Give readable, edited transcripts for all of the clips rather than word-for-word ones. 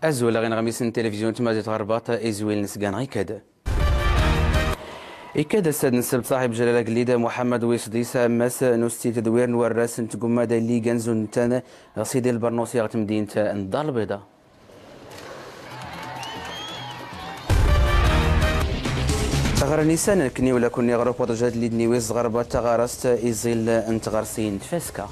أزول غين غميس التلفزيون تمازيت غرباط إزويل نسقان غيكاد إكاد الساد نسب صاحب جلالة قليدة محمد ويصديسة ماس نوستي تدوير نوراس نتقوم دا اللي كنزو نتانا غسيدي البرنوسي غت مدينة الدار البيضاء. تغار نيسان كني ولا كوني غروب وضجات اللي دنيويز غربة تغارست إزيل انتغارسين تفاسكا.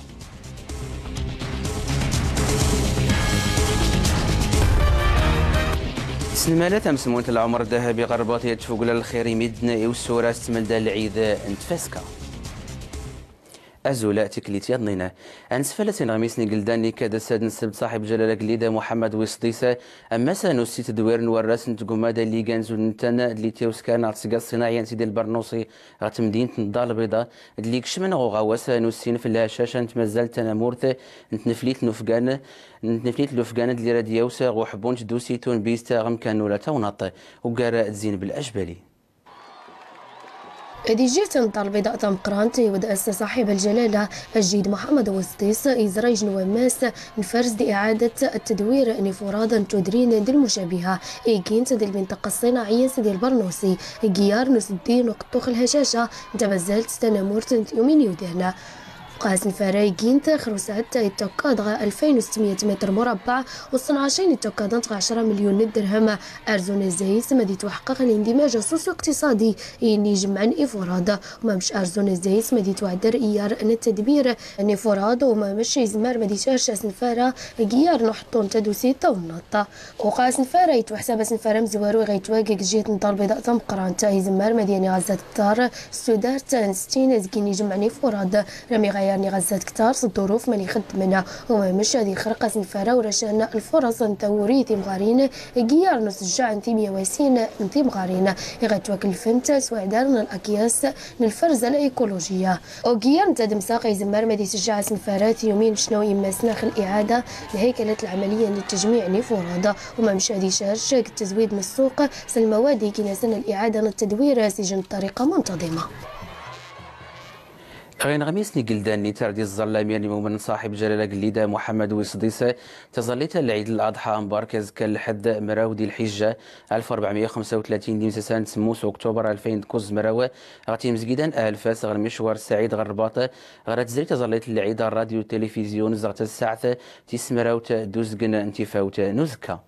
سنمالات أمسمونت العمر الذهبي غرباط يتفوق للخير يمدنا والسورة استمل العيد انتفاسكا. أزولا تكليت يضنينا أنسفلت غميسني قلداني كاد الساد نسب صاحب جلالة قليدة محمد ويصديسة أما سانوسي تدوير نوراس نتقومادا اللي كانزو نتانا اللي تيوسكان عطسقا الصناعي سيدي البرنوصي غات مدينة الدار البيضاء اللي كشمن غوغاواسا نوسين في الهشاشة نتمازال تنامورت نتنفليت لوفقان اللي راديوسا غوحبون تدوسيتون بيستا غم كانوا لا تونط وقارا تزين بالأجبالي. هذه جيت الدار البيضاء تم قرانتي ودأس صاحب الجلالة الجيد محمد وصديس إزراج نواماس نفرز إعادة التدوير نفورادا تدرين دي المشابهة إيكينت دي المنطقة الصناعية دي البرنوسي جيار نس الدين وقطوخ الهشاشة تبزلت تنامورت يومين يودهنا قاس الفرايقين خروسات التوكاد 2600 متر مربع والصنعاشين التوكادات 10 مليون درهم أرزون الزايس مدي تحقق الاندماج السوسيو اقتصادي إني جمعا إفراد وما مش أرزون الزايس مدي تعدر إيار أن التدبير إفراد وما مش إزمار مدي شارشة سنفارة جيار نحطون تدوسي تونط وقاس الفارا يتوحساب سنفارة مزوارو غيتواقق جيت نطال بيضاء تم قرانتا إزمار مدينة غزة الدار السودار تنستين زكيني جمعا إفراد رمي غير يعني غزات كتار الظروف ماني خدمنا وما مش هذه خرقة سنفارة ورشان الفرص نتوري تيمغارين جيار نسجع انتي ميواسين انتي مغارين يغتوك الفنت سوعدارنا الأكياس للفرزة الإيكولوجية وجيار نتدم ساقي زمار مدي سجع سنفارات يومين شنو إما سناخ الإعادة لهيكلة العملية للتجميع نفورادة وما مش هذه شارش التزويد من السوق سلموادي كنا سنة الإعادة التدوير سجن بطريقة منتظمة. غين غميسني قلداني تردي الظلام يعني من صاحب جلالة قليدة محمد وصديسة تظليت العيد الأضحى مباركز كالحد مراودي الحجة 1435 ديم سنة سموس أكتوبر 2000 كوز مراوة غاتي مزقيدان فاس غير مشوار سعيد غرباطة غير تزري تظليت العيد الراديو والتلفزيون زغت الساعة تيسمراوت دوزقن انتفاوت نزكا.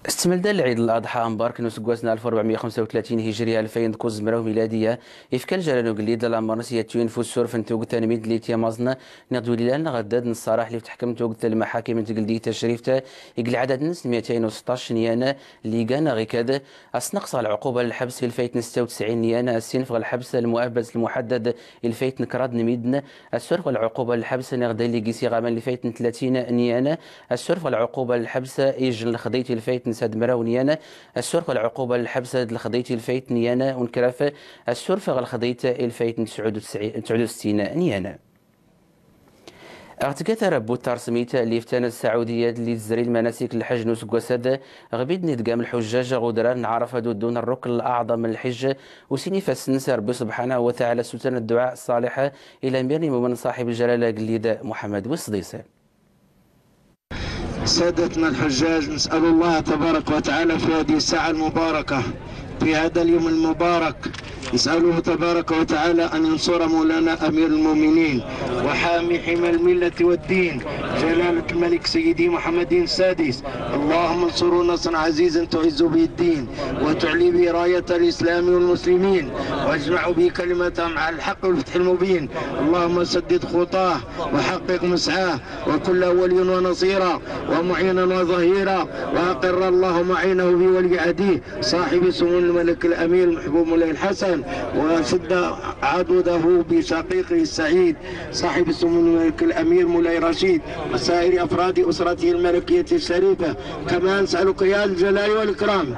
استمل العيد الأضحى مبارك نسقواسنا 1435 هجرية 2000 كوز مراو ميلادية يفكال جلالو قليد الأمرنس يتيون فوسور فنتوق تنميد اللي تيمازنا نقدو لنا غداد نصراح اللي تحكم توق المحاكم انت قلدي تشريفته يقل عدد نس 216 نيانا اللي قانا غي كذا أسنقص العقوبة للحبس في الفايت 96 نيانا السنف الحبس المؤبس المحدد الفايت نكراد نميدنا السرف والعقوبة للحبس نغدا اللي قيسي غامان الفايت 30 نيانا السرف والعقوبة للحبس يجل خضيت الفايت نساد مراو نيانا السرف والعقوبة للحبس الخضيت الفايت نيانا ونكرافة السرف والخضيت الفايت 69 نيانا. اغتكات ربو الترسميت اللي فتانا السعودية اللي تزري المناسك الحج نسق وسد غبيد ندقام الحجاج غدران عرفة دون الركن الأعظم من الحج وسيني فالسنس ربي سبحانه وتعالى سلطان الدعاء الصالحة إلى مريم ومن صاحب الجلالة قليدة محمد وصديسة. سادتنا الحجاج نسأل الله تبارك وتعالى في هذه الساعة المباركة في هذا اليوم المبارك نسأله تبارك وتعالى أن ينصر مولانا أمير المؤمنين وحامي حمى الملة والدين جلالة الملك سيدي محمد السادس. اللهم انصروا نصرا عزيزا تعز به الدين وتعلي به راية الإسلام والمسلمين واجمع به كلمتهم على الحق والفتح المبين. اللهم سدد خطاه وحقق مسعاه وكل ولي ونصيرا ومعينا وظهيرا وأقر الله معينه بولي عهده صاحب سمو الملك الأمير محبوب مولاي الحسن وسد عضده بشقيقه السعيد صاحب سمو الملك الأمير مولاي رشيد وسائر أفراد أسرته الملكية الشريفة. كما نسألك يا الجلال والإكرام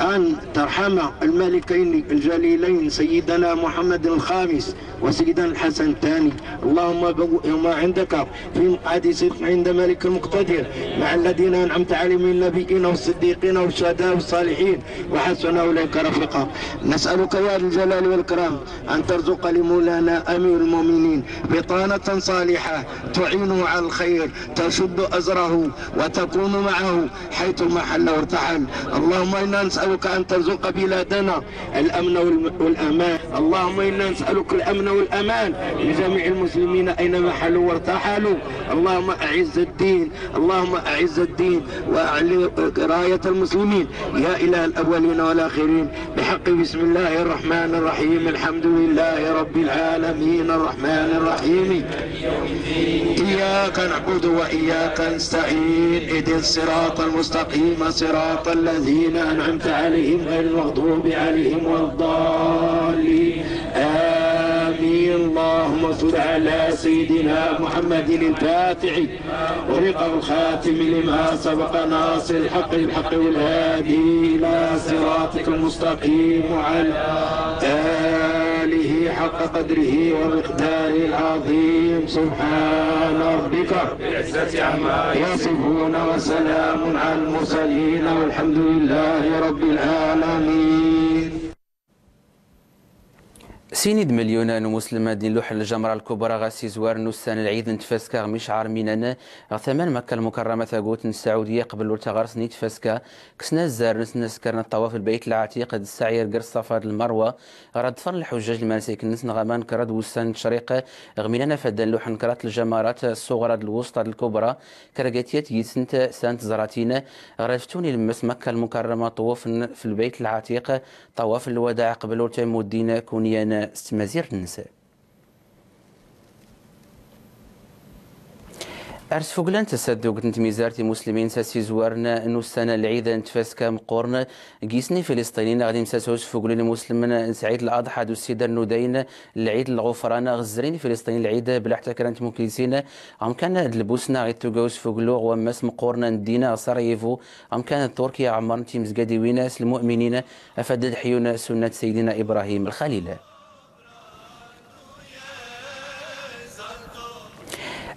أن ترحم الملكين الجليلين سيدنا محمد الخامس وسيدنا الحسن الثاني. اللهم بوئ ما عندك في مقعد صدق عند ملك المقتدر مع الذين أنعمت عليهم من النبيين والصديقين والشهداء والصالحين وحسن أولئك رفيقا. نسألك يا ذا الجلال والإكرام أن ترزق لمولانا أمير المؤمنين بطانة صالحة تعينه على الخير، تشد أزره وتكون معه حيث ما حل وارتحل. اللهم إنا نسألك أن ترزق بلادنا الأمن والأمان. اللهم إنا نسألك الأمن والأمان لجميع المسلمين أينما حلوا وارتحلوا. اللهم أعز الدين، اللهم أعز الدين وأعلي راية المسلمين يا إله الأولين والآخرين. بحق بسم الله الرحمن الرحيم. الحمد لله رب العالمين الرحمن الرحيم إياك نعبد وإياك نستعين اهدنا الصراط المستقيم صراط الذين أنعمت عليهم غير المغضوب عليهم ولا الضالين آمين. اللهم صل على سيدنا محمد الفاتح ورق الخاتم لما سبق ناصر الحق بالحق والهادي إلى صراطك المستقيم وعلى آله حق قدره ومقداره العظيم. سبحان ربك بالعزة عما يصفون وسلام على المرسلين والحمد لله رب العالمين. سينيد مليونان مسلمة دين لوح الجمرة الكبرى غاسي زوار نوسان العيد نتفاسكا مشعر مينانا ثمان مكة المكرمة ثاقوت السعودية قبل ورتغارس نتفاسكا كسنا الزار نسكرنا الطواف البيت العتيق السعير قرص صفا المروة رد فر الحجاج المناسك نسنا غمان كرد وسان الشريقة غمينانا فدان لوح نكرات الجمرات الصغرى الوسطى الكبرى كرقاتيات يسنت سانت زراتينا غرفتوني لمس مكة المكرمة طواف في البيت العتيق طواف الوداع قبل ورتيم ودينا كونيانا استمازير النساء. أرس فوقلان تصدق ميزارتي مسلمين ساسي زوارنا إنه السنة العيدة نتفاسكا مقورنا قيسني فلسطينيين غادي مساسوس فوقلان مسلمين سعيد الأضحى دو السيدة الندين العيد الغفران غزرين فلسطينيين العيدة بلا حتى كانت مكلسين عم كان البوسنا غير توقوس فوقلو وماس مقورنا ندينا سراييفو عم كانت تركيا عمرتي مزقادي ويناس المؤمنين أفدد حيونا سنة سيدنا إبراهيم الخليل.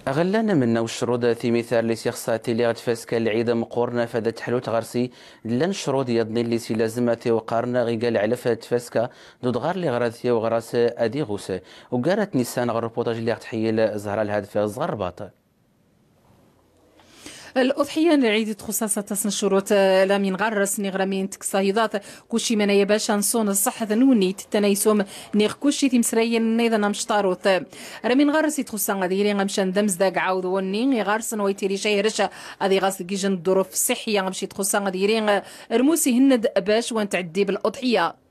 أغلنا منا والشرود في مثال لي سيخصاتي اللي غتفاسكا العيدة مقورنا فدا تحلوت غرسي لان شرود يضني اللي سي لازماتي وقارنا غيقال على فدا تفاسكا دود غار اللي غراثيا وغراس أدي غوسة وقالت نيسان غير البوطاج اللي غتحيل زهرة الهدف الصغر باطل. الأضحية العيد خصاصة تصن الشروط لا من غرس نغرامين تكسايضات كوشي من يباشا نصون الصحة ذنوني تتنايسوم نيغ كوشي تمسرين نيضا مشطاروت رامين غرس يتخصان غديرين غمشان دمز داق عاود ونين يغرسن ويتيري شي رشا غادي غاس كيجن الظروف الصحية غمشي تخصان غديرين رموسي هند باش وانتعدي بالأضحية.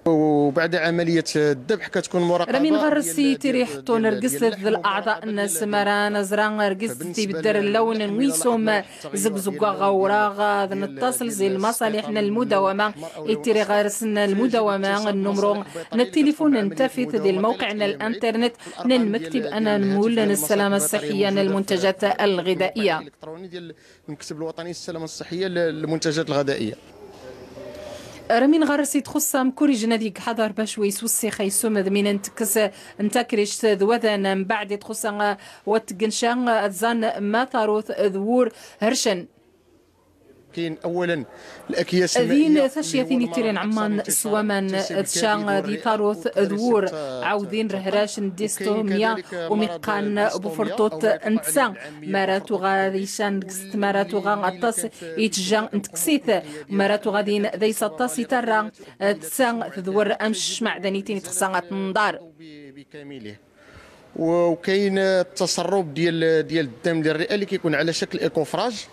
وبعد عمليه الذبح كتكون مراقبه رمين غرسي تريحتو نرقصت الاعضاء الناس مران زران رقصتي بالدر اللون نويسوم زقزقا غوراغا نتصل زي المصالحنا المداومه يتري غرسنا المداومه النمرو التليفون ننتفذ ديال موقعنا الانترنت نمكتب انا نمول السلامه الصحيه للمنتجات الغذائيه الالكتروني ديال المكتب الوطني للسلامه الصحيه للمنتجات الغذائيه. رمين غرسي تخصم كوري جناديك حضر باش ويسوسي خيسوم ذمين انتكس انتكريش ذوذا من بعد تخصم وتقنشان اتزان ما ثاروث ذور هرشن كاين اولا الاكياس ذين ثشياثين تيرين عمان سوامان تشان دي ثاروث ذور عاودين رهراش ديستوميا ومقان بفرطوت انتسان مراتو غاديشان كست مراتو غاطاس يتجان انتكسيث مراتو غادين ذي سطاسي ترى تسان ذور امش معدنيتين تخصان تنضار بكامله. وكاين التسرب ديال الدم ديال الرئه اللي كيكون على شكل ايكوفراج.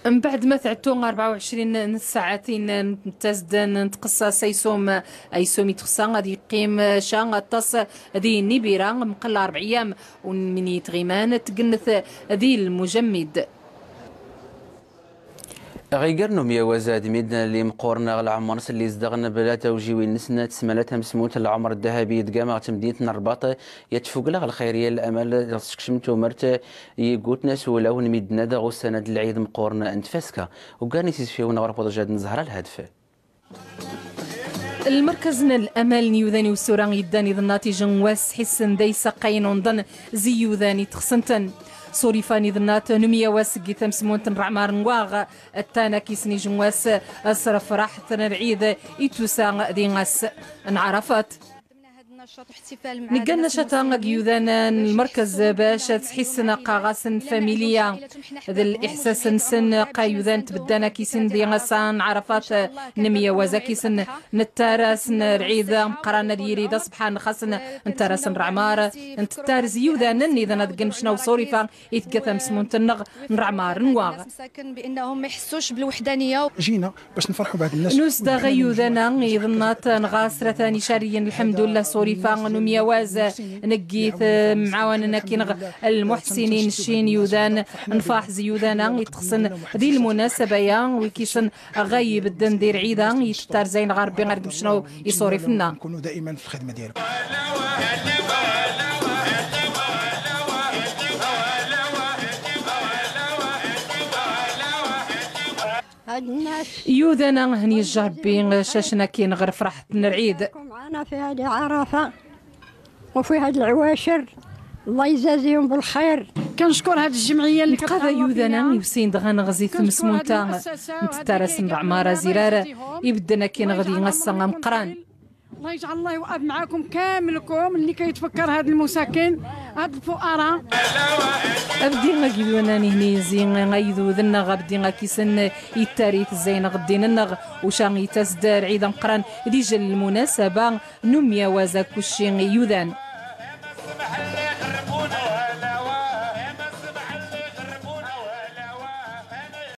من بعد ما ثعتو 24 ساعتين تزد نتقصى سيسوم ايسومي تخصا غادي يقيم شان غطاس ذي نيبيرا مقل 4 ايام ومن يتغيمان تقنث ذي المجمد. غيقرنو ميا وزاد ميدنا اللي مقورنا العمر اللي زدغنا بلا توجيوي نسنا تسمالتها مسموت العمر الذهبي دقامة مدينة الرباط يتفوق لها الخيرية الأمل شكشمتو مرت يقوتنا سولاو ميدنا داغو السنة العيد مقورنا انتفاسكا وكان يسيس فيونا غرفو جاد نزهر الهدف. المركز الامل نيوذاني وسوران يداني ذناتي جنواس حسن ديسا قاين ضن زيوذاني تخسنتن صوريفاني ذنات نمية واسقي تمسمون تنرعمار نواغ التانا كيسني جنواس أسرف راح تنرعيد إتوسا ديناس انعرفت نقلنا شتان يوذانا المركز باش تحسنا قاغاسن فاميليا ذا الإحساس نسن قايوذان تبدانا كيسن ديغاسان عرفات نمية وزاكيسن نتارسن رعيدة مقرانا ديريدا سبحان خاصن نتارسن رعمار نتارز يوذانا إذا ندقن شنو صوريفا يتقثم سمون تنغ نرعمار نواغ بأنهم ما يحسوش بالوحدانية. جينا باش نفرحوا بعض الناس نوس دا غيوذانا يظنات نغاسرة ثاني شاريا الحمد لله صوريفا نمية واز نقيث معاوننا كينغ المحسنين الشين يوذان نفاح زيوذانا يتخصن ذي المناسبة يا ويكيسن غايب الدن دير عيدا يتتار زين غاربي غارب شنو يصوري فينا نكونوا دائما في الخدمة ديالكم. يوذانا هني الجربين شاشنا كين غير فرحة العيد معنا في هذه عرفة وفي هذه العواشر الله يجازيهم بالخير. كنشكر هذه الجمعيه اللي قضى يوذانا يوسين دغان غزيت مسمونتا نتتارس نعمارة زرارة يبدنا كين غادي نغسا مقران. الله يجعل الله يوقف معاكم كاملكم اللي كيتفكر هاد المساكين هاد الفقراء. أبدي غيونا هني زين غيذو ذنا غابدي غاكيسن يتاريث زين غدين النغ وشان يتسدار عيد مقران ديجا المناسبة نمية وزا كلشي يوذان.